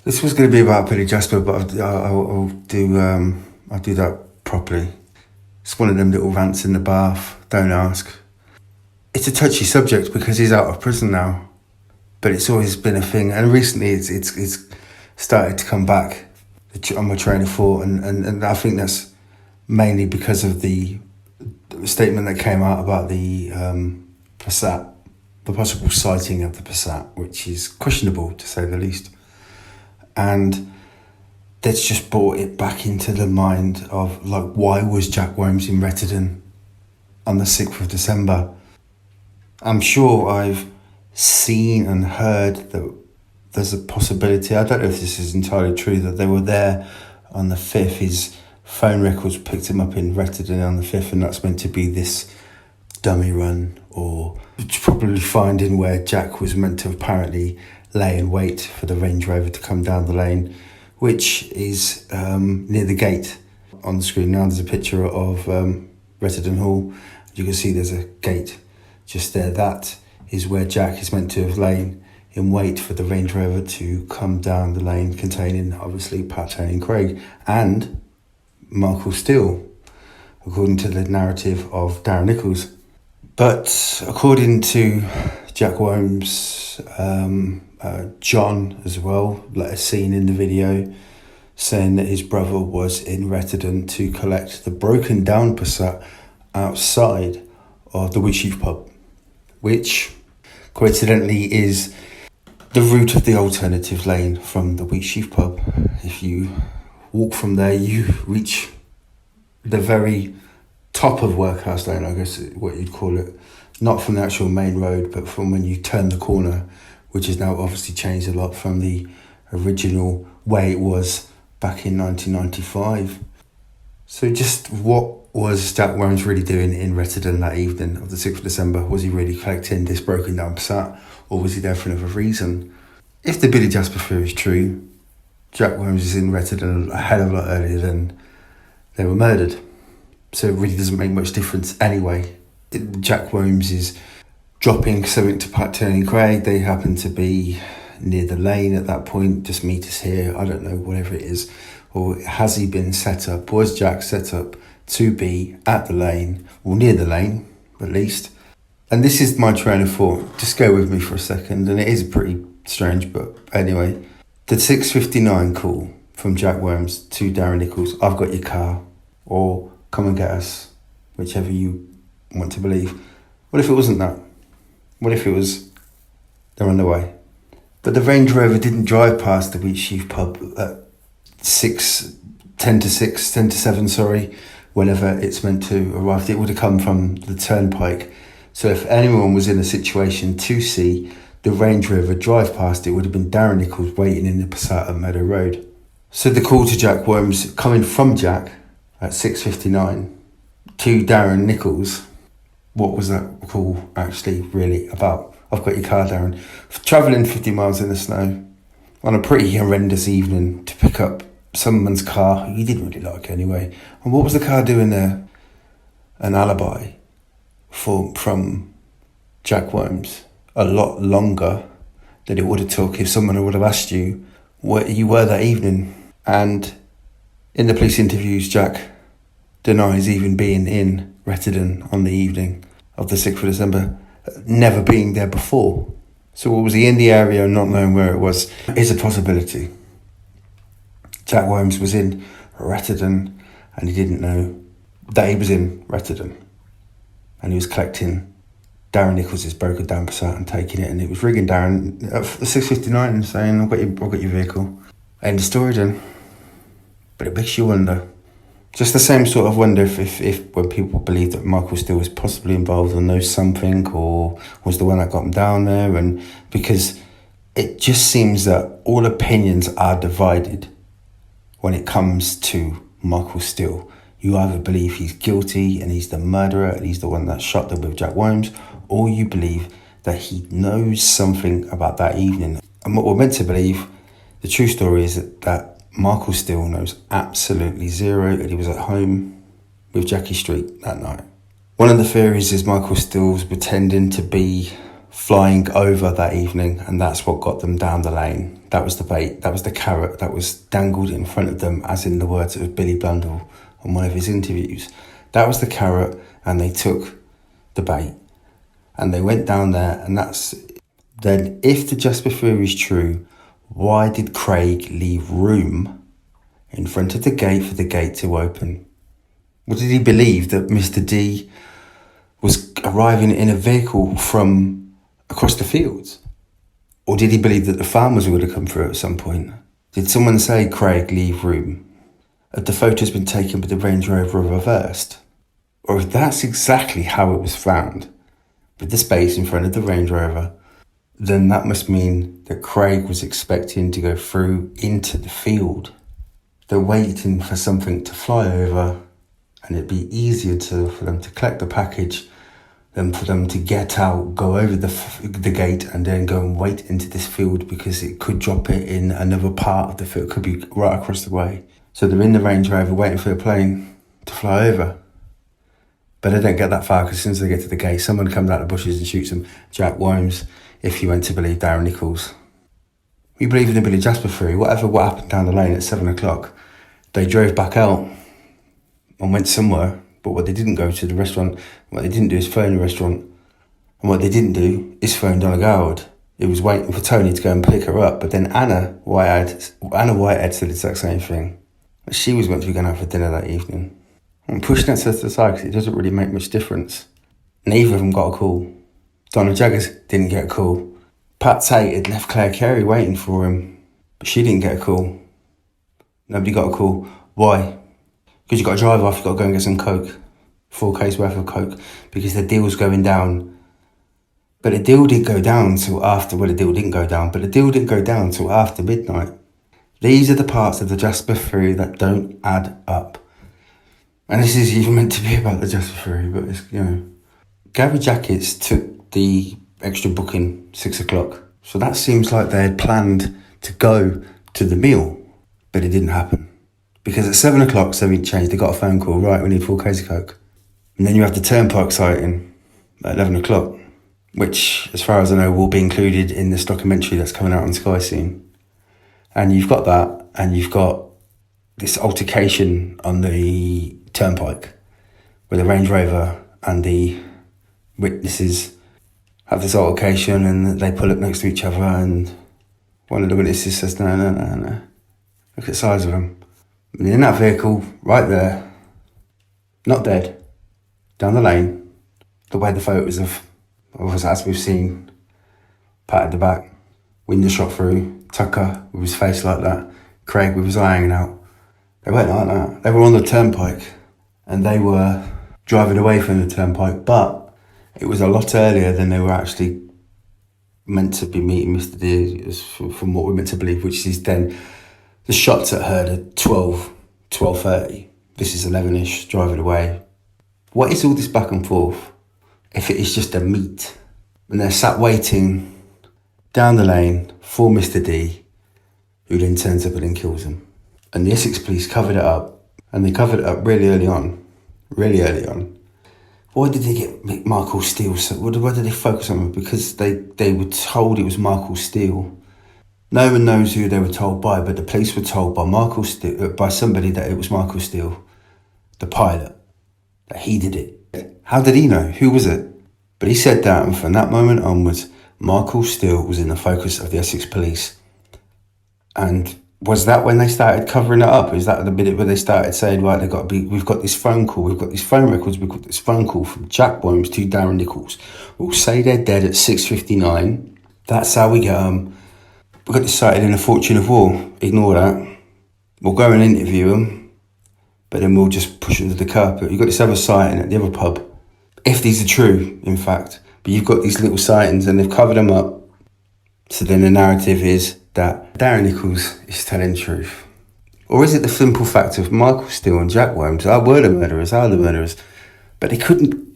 This was going to be about Billy Jasper, but I'll do that properly. It's one of them little rants in the bath. Don't ask. It's a touchy subject because he's out of prison now, but it's always been a thing. And recently, it's started to come back on my train of thought, and I think that's mainly because of the statement that came out about the Passat, the possible sighting of the Passat, which is questionable to say the least. And that's just brought it back into the mind of, like, why was Jack Worms in Rettendon on the 6th of December? I'm sure I've seen and heard that there's a possibility, I don't know if this is entirely true, that they were there on the 5th. His phone records picked him up in Rettendon on the 5th, and that's meant to be this dummy run, or probably finding where Jack was meant to apparently lay in wait for the Range Rover to come down the lane, which is near the gate. On the screen now there's a picture of Rettendon Hall. You can see there's a gate just there. That is where Jack is meant to have lain in wait for the Range Rover to come down the lane, containing obviously Pat, Tony and Craig and Michael Steele, according to the narrative of Darren Nichols. But according to Jack Worms, John as well, as seen in the video, saying that his brother was in Rettendon to collect the broken down Passat outside of the Wheatsheaf pub, which coincidentally is the route of the alternative lane from the Wheatsheaf pub. If you walk from there, you reach the very top of Workhouse Lane, I guess what you'd call it. Not from the actual main road, but from when you turn the corner, which has now obviously changed a lot from the original way it was back in 1995. So just what was Jack Worms really doing in Rettendon that evening of the 6th of December? Was he really collecting this broken down Passat, or was he there for another reason? If the Billy Jasper theory is true, Jack Worms is in Rettendon a hell of a lot earlier than they were murdered. So it really doesn't make much difference anyway. Jack Worms is dropping something to Pat, Tony and Craig. They happen to be near the lane at that point. Just meet us here. I don't know, whatever it is. Or has he been set up? Was Jack set up to be at the lane, or near the lane at least? And this is my train of thought. Just go with me for a second. And it is pretty strange, but anyway. The 6:59 call from Jack Worms to Darren Nichols, I've got your car, or come and get us, whichever you want to believe. What if it wasn't that? What if it was they're on the way? But the Range Rover didn't drive past the Wheatsheaf pub at 10 to 7, whenever it's meant to arrive. It would have come from the Turnpike. So if anyone was in a situation to see the Range Rover drive past, it would have been Darren Nichols waiting in the Passat at Meadow Road. So the call to Jack Worms coming from Jack at 6:59 to Darren Nichols, what was that call actually really about? I've got your car, Darren. Travelling 50 miles in the snow on a pretty horrendous evening to pick up someone's car who you didn't really like anyway. And what was the car doing there? An alibi from Jack Worms. A lot longer than it would have took if someone would have asked you where you were that evening. And in the police interviews, Jack denies even being in Rettendon on the evening of the 6th of December, never being there before. So was he in the area and not knowing where it was? Is a possibility. Jack Worms was in Rettendon and he didn't know that he was in Rettendon. And he was collecting Darren Nichols' broken down Passat and taking it, and it was ringing Darren at 6:59 and saying, I've got your vehicle. End of story done. But it makes you wonder. Just the same sort of wonder if when people believe that Michael Steele was possibly involved and knows something, or was the one that got him down there. And because it just seems that all opinions are divided when it comes to Michael Steele. You either believe he's guilty and he's the murderer and he's the one that shot them with Jack Worms, or you believe that he knows something about that evening. And what we're meant to believe, the true story is that Michael Steele knows absolutely zero, and he was at home with Jackie Street that night. One of the theories is Michael Steele was pretending to be flying over that evening, and that's what got them down the lane. that was the bait, that was the carrot that was dangled in front of them, as in the words of Billy Blundell on one of his interviews. That was the carrot, and they took the bait and they went down there. And that's then, if the Jasper theory is true, why did Craig leave room in front of the gate for the gate to open? What did he believe, that Mr. D was arriving in a vehicle from across the fields? Or did he believe that the farmers were going to come through at some point? Did someone say, Craig, leave room? Have the photos been taken with the Range Rover reversed? Or if that's exactly how it was found, with the space in front of the Range Rover, then that must mean that Craig was expecting to go through into the field. They're waiting for something to fly over, and it'd be easier for them to collect the package than for them to get out, go over the gate, and then go and wait into this field, because it could drop it in another part of the field. It could be right across the way. So they're in the Range Rover waiting for the plane to fly over. But they don't get that far, because as soon as they get to the gate, someone comes out of the bushes and shoots them. Jack Worms, if you went to believe Darren Nichols. We believe in the Billy Jasper theory. What happened down the lane at 7 o'clock, they drove back out and went somewhere. But what they didn't go to the restaurant, what they didn't do is phone the restaurant. And what they didn't do is phone Donna Goward. It was waiting for Tony to go and pick her up. But then Anna Whitehead said the exact same thing. She was meant to be going out for dinner that evening. I'm pushing that to the side because it doesn't really make much difference. Neither of them got a call. Donna Jaggers didn't get a call. Pat Tate had left Claire Carey waiting for him, but she didn't get a call. Nobody got a call. Why? Because you've got to drive off, you've got to go and get some coke. 4K's worth of coke, because the deal's going down. But the deal didn't go down till after, the deal didn't go down, but the deal didn't go down till after midnight. These are the parts of the Jasper theory that don't add up. And this is even meant to be about the Jasper theory, but it's, Gary Jackets took the extra booking 6 o'clock. So that seems like they had planned to go to the meal, but it didn't happen. Because at 7 o'clock, something changed. They got a phone call, right, we need 4 K's of coke. And then you have the Turnpike sighting at 11 o'clock, which, as far as I know, will be included in this documentary that's coming out on Sky soon. And you've got that, and you've got this altercation on the Turnpike, where the Range Rover and the witnesses have this altercation, and they pull up next to each other, and one of the witnesses says, no. Look at the size of him. And in that vehicle, right there, not dead, down the lane, the way the photos of as we've seen, Pat at the back, window shot through, Tucker with his face like that, Craig with his eye hanging out. They weren't like that. They were on the Turnpike, and they were driving away from the Turnpike, but it was a lot earlier than they were actually meant to be meeting Mr. D, from what we're meant to believe, which is then the shots are heard at 12:30. This is 11ish, driving away. What is all this back and forth if it is just a meet? And they're sat waiting down the lane for Mr. D, who then turns up and then kills him. And the Essex police covered it up, and they covered it up really early on. Why did they get Michael Steele? Why did they focus on him? Because they were told it was Michael Steele. No one knows who they were told by, but the police were told by Michael Steele, by somebody, that it was Michael Steele, the pilot, that he did it. How did he know? Who was it? But he said that, and from that moment onwards, Michael Steele was in the focus of the Essex police. And was that when they started covering it up? Is that the minute where they started saying, right, we've got this phone call, we've got these phone records, we've got this phone call from Jack Worms to Darren Nichols. We'll say they're dead at 6:59. That's how we get them. We've got this sighted in a Fortune of War. Ignore that. We'll go and interview them, but then we'll just push them to the carpet. You've got this other sighting at the other pub. If these are true, in fact. But you've got these little sightings and they've covered them up. So then the narrative is that Darren Nichols is telling the truth. Or is it the simple fact of Michael Steele and Jack Worms were the murderers, but they couldn't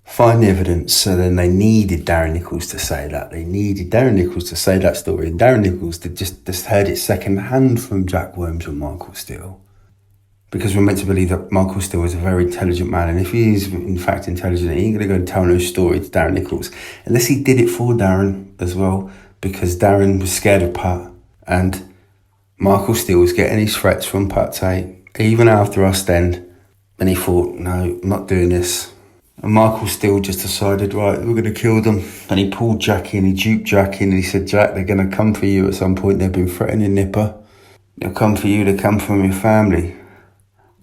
find the evidence, so then they needed Darren Nichols to say that. They needed Darren Nichols to say that story, and Darren Nichols just heard it second hand from Jack Worms and Michael Steele. Because we're meant to believe that Michael Steele is a very intelligent man, and if he is in fact intelligent, he ain't going to go and tell no story to Darren Nichols, unless he did it for Darren as well, because Darren was scared of Pat. And Michael Steele was getting his threats from Pat Tate, even after Ostend. And he thought, no, I'm not doing this. And Michael Steele just decided, right, we're going to kill them. And he pulled Jack in, he duped Jack in, and he said, Jack, they're going to come for you at some point. They've been threatening Nipper. They'll come for you, they come from your family.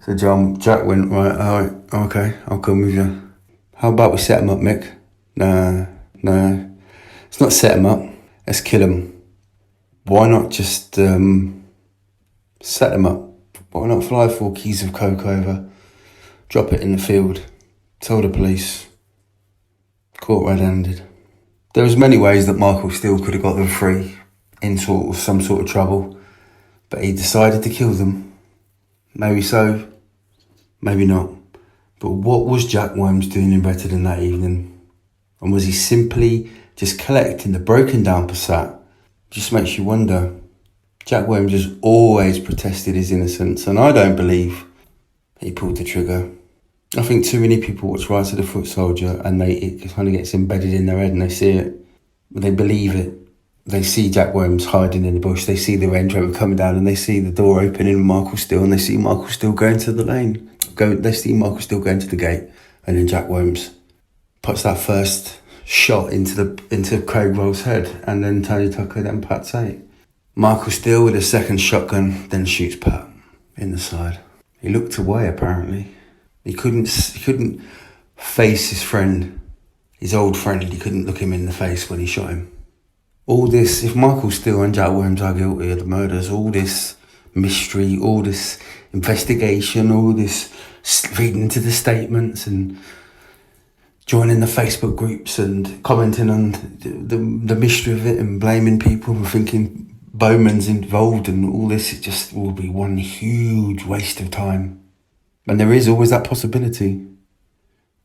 So Jack went, right, all right, okay, I'll come with you. How about we set him up, Mick? No. Let's not set him up, let's kill him. Why not just set him up? Why not fly 4 keys of coke over, drop it in the field, tell the police, caught red-handed. There was many ways that Michael Steele could have got them free in some sort of trouble, but he decided to kill them. Maybe so, maybe not. But what was Jack Worms doing in Retendon that evening? And was he simply just collecting the broken down Passat? Just makes you wonder. Jack Worms has always protested his innocence, and I don't believe he pulled the trigger. I think too many people watch Rise of the Foot Soldier and it kind of gets embedded in their head and they see it. They believe it. They see Jack Worms hiding in the bush. They see the Range Rover coming down and they see the door opening with Michael Steele and they see Michael Steele going to the lane. They see Michael Steele going to the gate, and then Jack Worms puts that first shot into Craig Roll's head, and then Tony Tucker, then Pat Tate. Michael Steele with a second shotgun, then shoots Pat in the side. He looked away apparently. He couldn't face his friend, his old friend. He couldn't look him in the face when he shot him. All this, if Michael Steele and Jack Worms are guilty of the murders, all this mystery, all this investigation, all this reading into the statements and joining the Facebook groups and commenting on the mystery of it and blaming people and thinking Bowman's involved and all this, it just will be one huge waste of time. And there is always that possibility.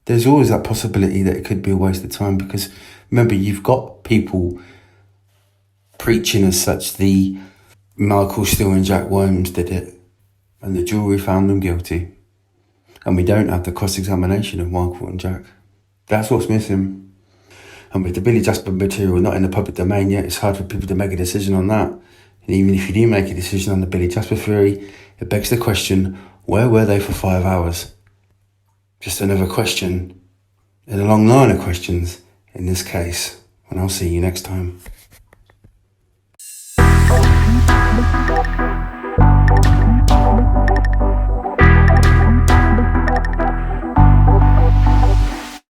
There's always that possibility that it could be a waste of time, because remember, you've got people preaching as such the Michael Steele and Jack Worms did it, and the jury found them guilty. And we don't have the cross-examination of Michael and Jack. That's what's missing. And with the Billy Jasper material not in the public domain yet, it's hard for people to make a decision on that. And even if you do make a decision on the Billy Jasper theory, it begs the question, where were they for 5 hours? Just another question in a long line of questions in this case. And I'll see you next time.